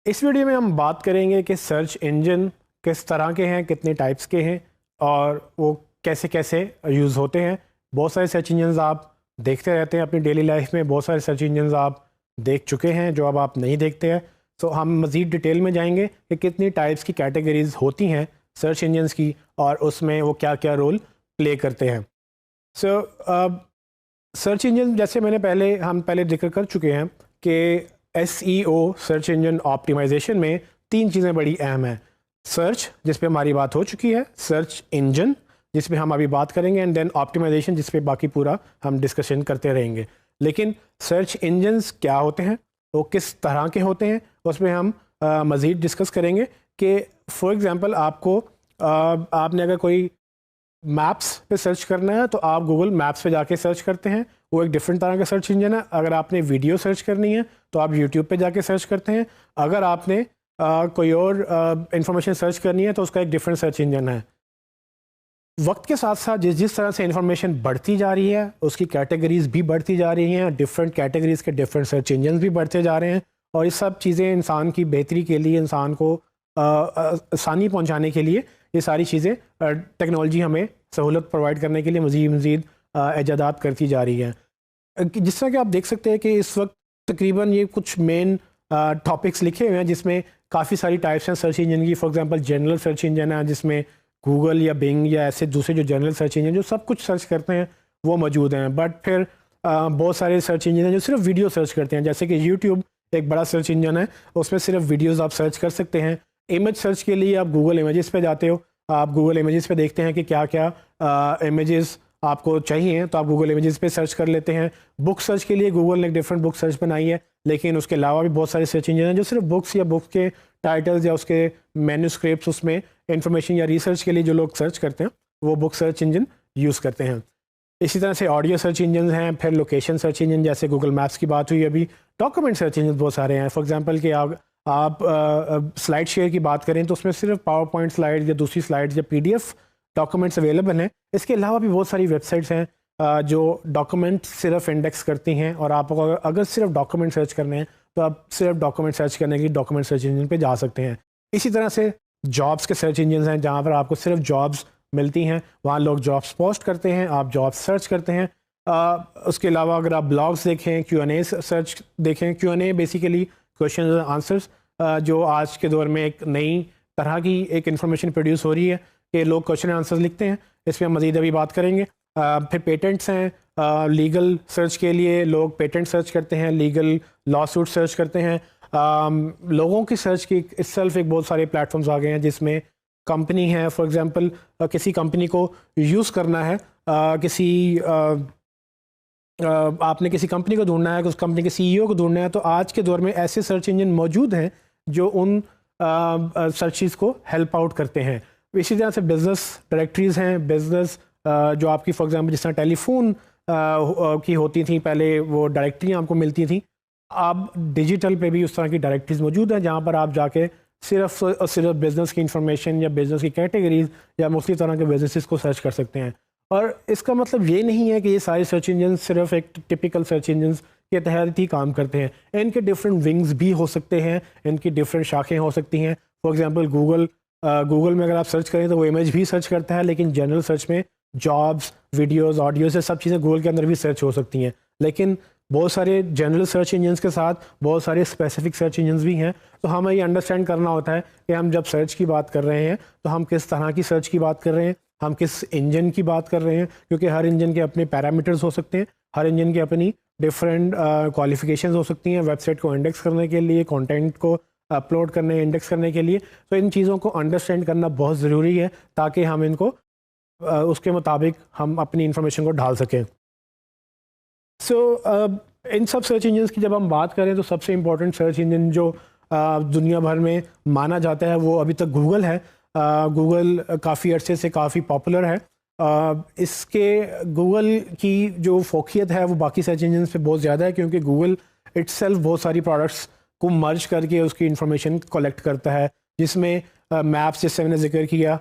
इस वीडियो में हम बात करेंगे कि सर्च इंजन किस तरह के हैं, कितने टाइप्स के हैं और वो कैसे कैसे यूज़ होते हैं। बहुत सारे सर्च इंजन आप देखते रहते हैं अपनी डेली लाइफ में, बहुत सारे सर्च इंजन आप देख चुके हैं जो अब आप नहीं देखते हैं। तो हम मज़ीद डिटेल में जाएंगे कि कितनी टाइप्स की कैटेगरीज होती हैं सर्च इंजन्स की और उसमें वो क्या क्या रोल प्ले करते हैं। सो सर्च इंजन जैसे हम पहले जिक्र कर चुके हैं कि SEO सर्च इंजन ऑप्टिमाइजेशन में तीन चीज़ें बड़ी अहम हैं। सर्च जिस पे हमारी बात हो चुकी है, सर्च इंजन जिस पे हम अभी बात करेंगे, एंड देन ऑप्टिमाइजेशन जिस पे बाकी पूरा हम डिस्कशन करते रहेंगे। लेकिन सर्च इंजन्स क्या होते हैं, वो किस तरह के होते हैं, उसमें हम मज़ीद डिस्कस करेंगे कि फॉर एग्ज़ाम्पल आपने अगर कोई मैप्स पे सर्च करना है तो आप गूगल मैप्स पे जाके सर्च करते हैं, वो एक डिफरेंट तरह का सर्च इंजन है। अगर आपने वीडियो सर्च करनी है तो आप यूट्यूब पे जाके सर्च करते हैं। अगर आपने कोई और इंफॉर्मेशन सर्च करनी है तो उसका एक डिफरेंट सर्च इंजन है। वक्त के साथ साथ जिस जिस तरह से इंफॉर्मेशन बढ़ती जा रही है उसकी कैटेगरीज भी बढ़ती जा रही हैं, डिफरेंट कैटेगरीज के डिफरेंट सर्च इंजन भी बढ़ते जा रहे हैं, और ये सब चीज़ें इंसान की बेहतरी के लिए, इंसान को आसानी पहुंचाने के लिए ये सारी चीज़ें टेक्नोलॉजी हमें सहूलत प्रोवाइड करने के लिए मज़ीद ईजादात करती जा रही है। जिस तरह कि आप देख सकते हैं कि इस वक्त तकरीबन ये कुछ मेन टॉपिक्स लिखे हुए हैं जिसमें काफ़ी सारी टाइप्स हैं सर्च इंजन की। For example general search engine है जिसमें गूगल या बिंग या ऐसे दूसरे जो जनरल सर्च इंजन जो सब कुछ सर्च करते हैं वो मौजूद हैं। बट फिर बहुत सारे सर्च इंजन हैं जो सिर्फ वीडियो सर्च करते हैं, जैसे कि यूट्यूब एक बड़ा सर्च इंजन है, उसमें सिर्फ वीडियोज़ आप सर्च कर सकते हैं। इमेज सर्च के लिए आप गूगल इमेजेस पे जाते हो, आप गूगल इमेजेस पे देखते हैं कि क्या क्या इमेजेस आपको चाहिए तो आप गूगल इमेजेस पे सर्च कर लेते हैं। बुक सर्च के लिए गूगल ने एक डिफरेंट बुक सर्च बनाई है, लेकिन उसके अलावा भी बहुत सारे सर्च इंजन हैं जो सिर्फ बुक्स या बुक्स के टाइटल्स या उसके मैन्यूस्क्रिप्ट्स, उसमें इंफॉर्मेशन या रिसर्च के लिए जो लोग सर्च करते हैं वो बुक सर्च इंजन यूज़ करते हैं। इसी तरह से ऑडियो सर्च इंजन हैं, फिर लोकेशन सर्च इंजन जैसे गूगल मैप्स की बात हुई अभी। डॉक्यूमेंट सर्च इंजन बहुत सारे हैं। फॉर एग्जांपल कि आप स्लाइड शेयर की बात करें तो उसमें सिर्फ पावर पॉइंट स्लाइड्स या दूसरी स्लाइड्स या PDF डॉक्यूमेंट्स अवेलेबल हैं। इसके अलावा भी बहुत सारी वेबसाइट्स हैं जो डॉक्यूमेंट सिर्फ इंडेक्स करती हैं, और आपको अगर सिर्फ डॉक्यूमेंट सर्च करने हैं तो आप सिर्फ डॉक्यूमेंट सर्च करने के लिए डॉक्यूमेंट सर्च इंजन पे जा सकते हैं। इसी तरह से जॉब्स के सर्च इंजन हैं जहाँ पर आपको सिर्फ जॉब्स मिलती हैं, वहाँ लोग जॉब्स पोस्ट करते हैं, आप जॉब्स सर्च करते हैं। उसके अलावा अगर आप ब्लॉग्स देखें, Q&A सर्च देखें, Q&A बेसिकली क्वेश्चन और आंसर्स, जो आज के दौर में एक नई तरह की एक इन्फॉर्मेशन प्रोड्यूस हो रही है कि लोग क्वेश्चन आंसर्स लिखते हैं। इस पर हम मज़ीद अभी बात करेंगे। फिर पेटेंट्स हैं, लीगल सर्च के लिए लोग पेटेंट सर्च करते हैं, लीगल लॉ सूट सर्च करते हैं। लोगों की सर्च की इट्सेल्फ एक बहुत सारे प्लेटफॉर्म्स आ गए हैं जिसमें कंपनी है, फॉर एग्जांपल किसी कंपनी को यूज़ करना है, आपने किसी कंपनी को ढूंढना है, उस कंपनी के CEO को ढूंढना है, तो आज के दौर में ऐसे सर्च इंजन मौजूद हैं जो उन सर्चेस को हेल्प आउट करते हैं। इसी तरह से बिज़नेस डायरेक्टरीज़ हैं, बिज़नेस जो आपकी फॉर एग्जांपल जिस तरह टेलीफोन की होती थी पहले, वो डायरेक्टरी आपको मिलती थी। अब डिजिटल पे भी उस तरह की डायरेक्टरीज मौजूद हैं जहाँ पर आप जाके सिर्फ और सिर्फ बिज़नेस की इंफॉर्मेशन या बिज़नेस की कैटेगरीज या मुख्तलिफ तरह के बिजनेसेस को सर्च कर सकते हैं। और इसका मतलब ये नहीं है कि ये सारे सर्च इंजन सिर्फ एक टिपिकल सर्च इंजन के तहत ही काम करते हैं। इनके डिफरेंट विंग्स भी हो सकते हैं, इनकी डिफरेंट शाखें हो सकती हैं। फॉर एग्जांपल गूगल में अगर आप सर्च करें तो वो इमेज भी सर्च करता है, लेकिन जनरल सर्च में जॉब्स, वीडियोज़, ऑडियो से सब चीज़ें गूगल के अंदर भी सर्च हो सकती हैं। लेकिन बहुत सारे जनरल सर्च इंजन्स के साथ बहुत सारे स्पेसिफिक सर्च इंजन्स भी हैं। तो हमें ये अंडरस्टैंड करना होता है कि हम जब सर्च की बात कर रहे हैं तो हम किस तरह की सर्च की बात कर रहे हैं, हम किस इंजन की बात कर रहे हैं, क्योंकि हर इंजन के अपने पैरामीटर्स हो सकते हैं, हर इंजन की अपनी डिफरेंट क्वालिफिकेशंस हो सकती हैं वेबसाइट को इंडेक्स करने के लिए, कंटेंट को अपलोड करने, इंडेक्स करने के लिए। तो इन चीज़ों को अंडरस्टैंड करना बहुत ज़रूरी है ताकि हम इनको उसके मुताबिक हम अपनी इंफॉर्मेशन को ढाल सकें। इन सब सर्च इंजन्स की जब हम बात करें तो सबसे इम्पोर्टेंट सर्च इंजन जो दुनिया भर में माना जाता है वो अभी तक गूगल है। गूगल काफ़ी अरसे से काफ़ी पॉपुलर है। इसके गूगल की जो फोकियत है वो बाकी सर्च इंजन्स पे बहुत ज़्यादा है, क्योंकि गूगल इट्सेल्फ बहुत सारी प्रोडक्ट्स को मर्ज करके उसकी इंफॉर्मेशन कलेक्ट करता है, जिसमें मैप्स जैसे मैंने जिक्र किया,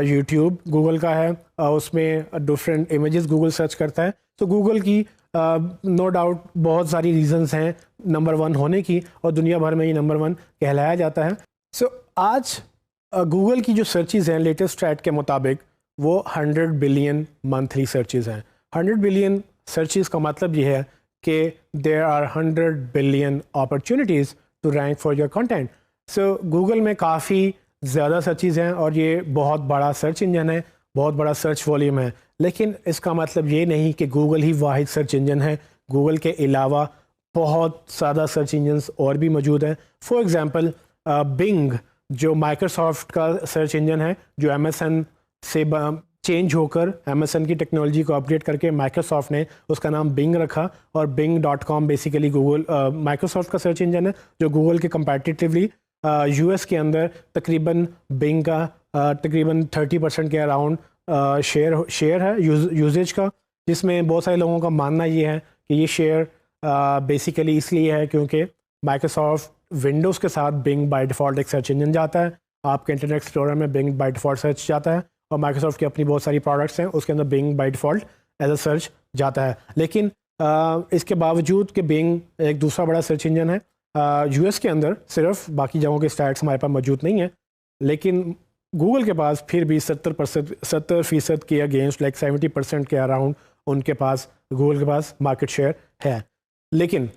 यूट्यूब गूगल का है, उसमें डिफरेंट इमेजेस गूगल सर्च करता है। तो गूगल की नो डाउट बहुत सारी रीजंस हैं नंबर वन होने की, और दुनिया भर में ये नंबर वन कहलाया जाता है। सो आज गूगल की जो सर्चेज़ हैं लेटेस्ट स्टैट के मुताबिक वो 100 बिलियन मंथली सर्चेज़ हैं। 100 बिलियन सर्चेज़ का मतलब ये है कि there are 100 billion opportunities to rank for your content. So Google में काफ़ी ज़्यादा सर्चेज़ हैं और ये बहुत बड़ा सर्च इंजन है, बहुत बड़ा सर्च वॉल्यूम है। लेकिन इसका मतलब ये नहीं कि गूगल ही वाहिद सर्च इंजन है। गूगल के अलावा बहुत ज़्यादा सर्च इंजन्स और भी मौजूद हैं। फॉर एग्ज़ाम्पल बिंग जो माइक्रोसॉफ्ट का सर्च इंजन है, जो एमएसएन से चेंज होकर एमएसएन की टेक्नोलॉजी को अपडेट करके माइक्रोसॉफ्ट ने उसका नाम बिंग रखा, और बिंग.com बेसिकली गूगल माइक्रोसॉफ्ट का सर्च इंजन है जो गूगल के कंपैरेटिवली यूएस के अंदर तकरीबन बिंग का तकरीबन 30% के अराउंड शेयर है यूजेज का, जिसमें बहुत सारे लोगों का मानना ये है कि ये शेयर बेसिकली इसलिए है क्योंकि माइक्रोसॉफ्ट विंडोज़ के साथ बिंग बाय डिफ़ॉल्ट एक सर्च इंजन जाता है। आपके इंटरनेट एक्सप्लोरर में बिंग बाय डिफ़ॉल्ट सर्च जाता है, और माइक्रोसॉफ्ट की अपनी बहुत सारी प्रोडक्ट्स हैं उसके अंदर Bing by default as a search जाता है। लेकिन इसके बावजूद कि बिंग एक दूसरा बड़ा सर्च इंजन है यूएस के अंदर, सिर्फ बाकी जगहों के स्टैट्स हमारे पास मौजूद नहीं है, लेकिन गूगल के पास फिर भी 70% के अगेंस्ट लाइक 70% के अराउंड उनके पास गूगल के पास मार्केट शेयर है। लेकिन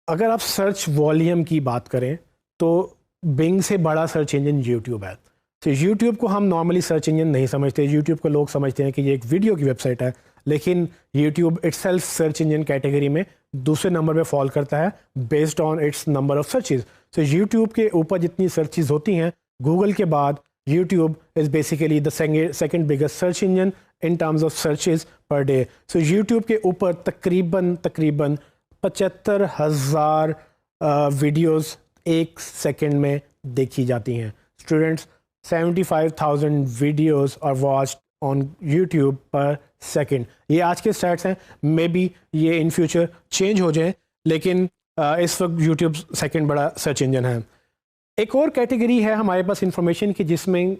अगर आप सर्च वॉल्यूम की बात करें तो बिंग से बड़ा सर्च इंजन यूट्यूब है। तो यूट्यूब को हम नॉर्मली सर्च इंजन नहीं समझते। यूट्यूब को लोग समझते हैं कि ये एक वीडियो की वेबसाइट है, लेकिन YouTube itself search engine category में दूसरे नंबर पे फॉल करता है based on it's number of searches. तो यूट्यूब के ऊपर जितनी सर्चेज होती हैं, गूगल के बाद YouTube is basically the second biggest search engine in terms of searches per day. So YouTube के ऊपर तकरीबन 75,000 वीडियोस एक सेकंड में देखी जाती हैं। Students, 75,000 videos are watched on YouTube पर सेकंड। ये आज के स्टैट्स हैं, मे बी ये इन फ्यूचर चेंज हो जाए, लेकिन इस वक्त यूट्यूब सेकंड बड़ा सर्च इंजन है। एक और कैटेगरी है हमारे पास इंफॉर्मेशन की, जिसमें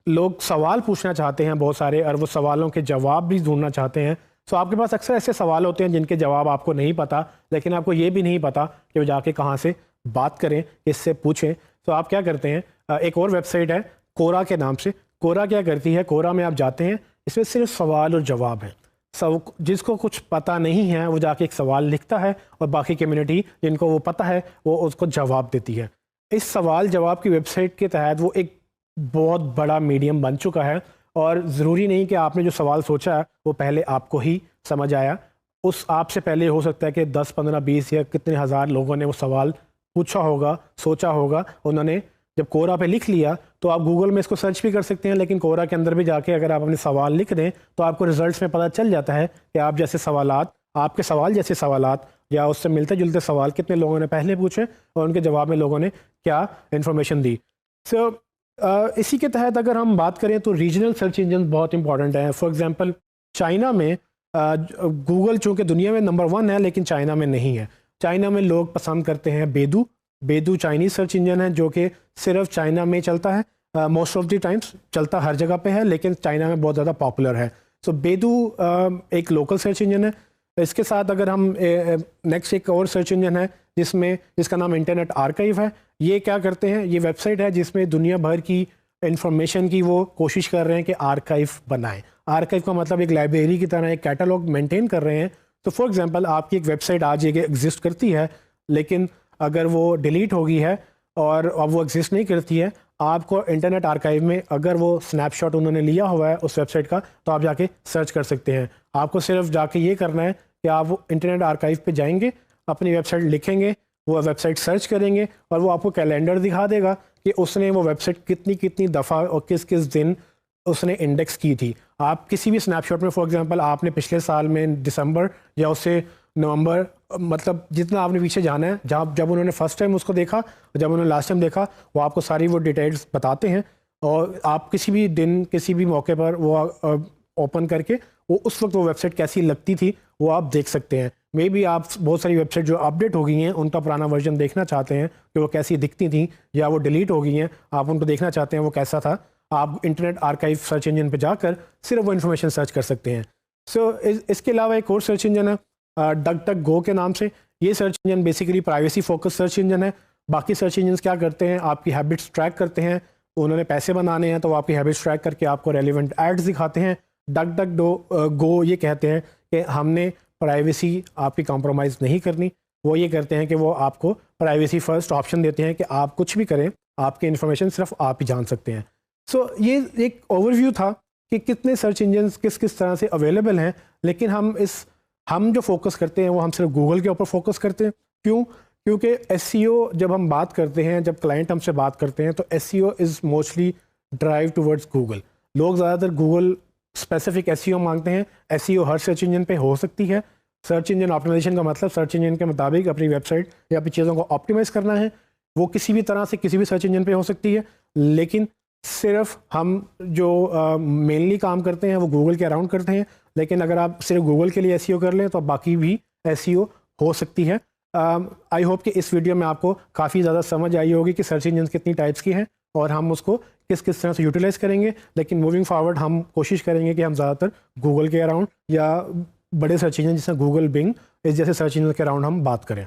लोग सवाल पूछना चाहते हैं बहुत सारे, और वो सवालों के जवाब भी ढूंढना चाहते हैं। सो आपके पास अक्सर ऐसे सवाल होते हैं जिनके जवाब आपको नहीं पता, लेकिन आपको ये भी नहीं पता कि वो जाके कहाँ से बात करें, किससे पूछें। तो आप क्या करते हैं, एक और वेबसाइट है कोरा के नाम से। कोरा क्या करती है, कोरा में आप जाते हैं, इसमें सिर्फ सवाल और जवाब है। सब जिसको कुछ पता नहीं है वो जाके एक सवाल लिखता है, और बाकी कम्युनिटी जिनको वो पता है वो उसको जवाब देती है। इस सवाल जवाब की वेबसाइट के तहत वो एक बहुत बड़ा मीडियम बन चुका है, और ज़रूरी नहीं कि आपने जो सवाल सोचा है वो पहले आपको ही समझ आया। उस आपसे पहले हो सकता है कि 10, 15, 20 या कितने हज़ार लोगों ने वो सवाल पूछा होगा, सोचा होगा। उन्होंने जब कोरा पे लिख लिया तो आप गूगल में इसको सर्च भी कर सकते हैं, लेकिन कोरा के अंदर भी जाके अगर आप अपने सवाल लिख दें तो आपको रिजल्ट्स में पता चल जाता है कि आप जैसे सवालात, आपके सवाल जैसे सवालात या उससे मिलते जुलते सवाल कितने लोगों ने पहले पूछे और उनके जवाब में लोगों ने क्या इन्फॉर्मेशन दी। सो इसी के तहत अगर हम बात करें तो रीजनल सर्च इंजन बहुत इंपॉर्टेंट हैं। फॉर एग्जांपल चाइना में गूगल चूँकि दुनिया में नंबर 1 है, लेकिन चाइना में नहीं है। चाइना में लोग पसंद करते हैं बेदू। बेदू चाइनीज़ सर्च इंजन है जो कि सिर्फ चाइना में चलता है। मोस्ट ऑफ द टाइम्स चलता हर जगह पे है, लेकिन चाइना में बहुत ज़्यादा पॉपुलर है। सो बेदू एक लोकल सर्च इंजन है। इसके साथ अगर हम नेक्स्ट एक और सर्च इंजन है जिसका नाम इंटरनेट आर्काइव है। ये क्या करते हैं, ये वेबसाइट है जिसमें दुनिया भर की इंफॉर्मेशन की वो कोशिश कर रहे हैं कि आर्काइव बनाएं। आर्काइव का मतलब एक लाइब्रेरी की तरह एक कैटलॉग मेंटेन कर रहे हैं। तो फॉर एग्जांपल आपकी एक वेबसाइट आज एक एग्जिस्ट करती है, लेकिन अगर वो डिलीट हो गई है और अब वो एग्जिस्ट नहीं करती है, आपको इंटरनेट आर्काइव में अगर वो स्नैपशॉट उन्होंने लिया हुआ है उस वेबसाइट का, तो आप जाके सर्च कर सकते हैं। आपको सिर्फ जाके ये करना है कि आप वो इंटरनेट आर्काइव पे जाएंगे, अपनी वेबसाइट लिखेंगे, वो वेबसाइट सर्च करेंगे और वो आपको कैलेंडर दिखा देगा कि उसने वो वेबसाइट कितनी कितनी दफ़ा और किस किस दिन उसने इंडेक्स की थी। आप किसी भी स्नैपशॉट में फॉर एग्जांपल आपने पिछले साल में दिसंबर या उससे नवंबर, मतलब जितना आपने पीछे जाना है, जब उन्होंने फर्स्ट टाइम उसको देखा, जब उन्होंने लास्ट टाइम देखा, वो आपको सारी वो डिटेल्स बताते हैं। और आप किसी भी दिन किसी भी मौके पर वो ओपन करके वो उस वक्त वो वेबसाइट कैसी लगती थी वो आप देख सकते हैं। मे बी आप बहुत सारी वेबसाइट जो अपडेट हो गई हैं उनका पुराना वर्जन देखना चाहते हैं कि वो कैसी दिखती थी, या वो डिलीट हो गई हैं, आप उनको देखना चाहते हैं वो कैसा था। आप इंटरनेट आर्काइव सर्च इंजन पे जाकर सिर्फ वो इन्फॉर्मेशन सर्च कर सकते हैं। सो इसके अलावा एक और सर्च इंजन है डक डक गो के नाम से। ये search engine basically privacy focus search engine है। बाकी सर्च इंजन क्या करते हैं, आपकी हैबिट्स ट्रैक करते हैं। उन्होंने पैसे बनाने हैं तो वो आपकी हैबिट्स ट्रैक करके आपको रेलिवेंट एड्स दिखाते हैं। डक डक गो ये कहते हैं कि हमने प्राइवेसी आपकी कॉम्प्रोमाइज़ नहीं करनी। वो ये करते हैं कि वो आपको प्राइवेसी फर्स्ट ऑप्शन देते हैं कि आप कुछ भी करें, आपकी इन्फॉर्मेशन सिर्फ आप ही जान सकते हैं। सो ये एक ओवरव्यू था कि कितने सर्च इंजन किस किस तरह से अवेलेबल हैं। लेकिन हम जो फोकस करते हैं वो हम सिर्फ गूगल के ऊपर फोकस करते हैं। क्यों? क्योंकि एसईओ जब हम बात करते हैं, जब क्लाइंट हमसे बात करते हैं, तो SEO is mostly drive towards Google. लोग ज़्यादातर गूगल स्पेसिफिक एसईओ मांगते हैं। एसईओ हर सर्च इंजन पे हो सकती है। सर्च इंजन ऑप्टिमाइजेशन का मतलब सर्च इंजन के मुताबिक अपनी वेबसाइट या अपनी चीज़ों को ऑप्टिमाइज़ करना है। वो किसी भी तरह से किसी भी सर्च इंजन पे हो सकती है। लेकिन सिर्फ हम जो मेनली काम करते हैं वो गूगल के अराउंड करते हैं। लेकिन अगर आप सिर्फ गूगल के लिए एसईओ कर लें तो बाकी भी एसईओ हो सकती है। आई होप कि इस वीडियो में आपको काफ़ी ज़्यादा समझ आई होगी कि सर्च इंजन कितनी टाइप्स की हैं और हम उसको किस किस तरह से यूटिलाइज़ करेंगे। लेकिन मूविंग फॉरवर्ड हम कोशिश करेंगे कि हम ज़्यादातर गूगल के अराउंड या बड़े सर्च इंजन जैसे गूगल, बिंग इस जैसे सर्च इंजन के अराउंड हम बात करें।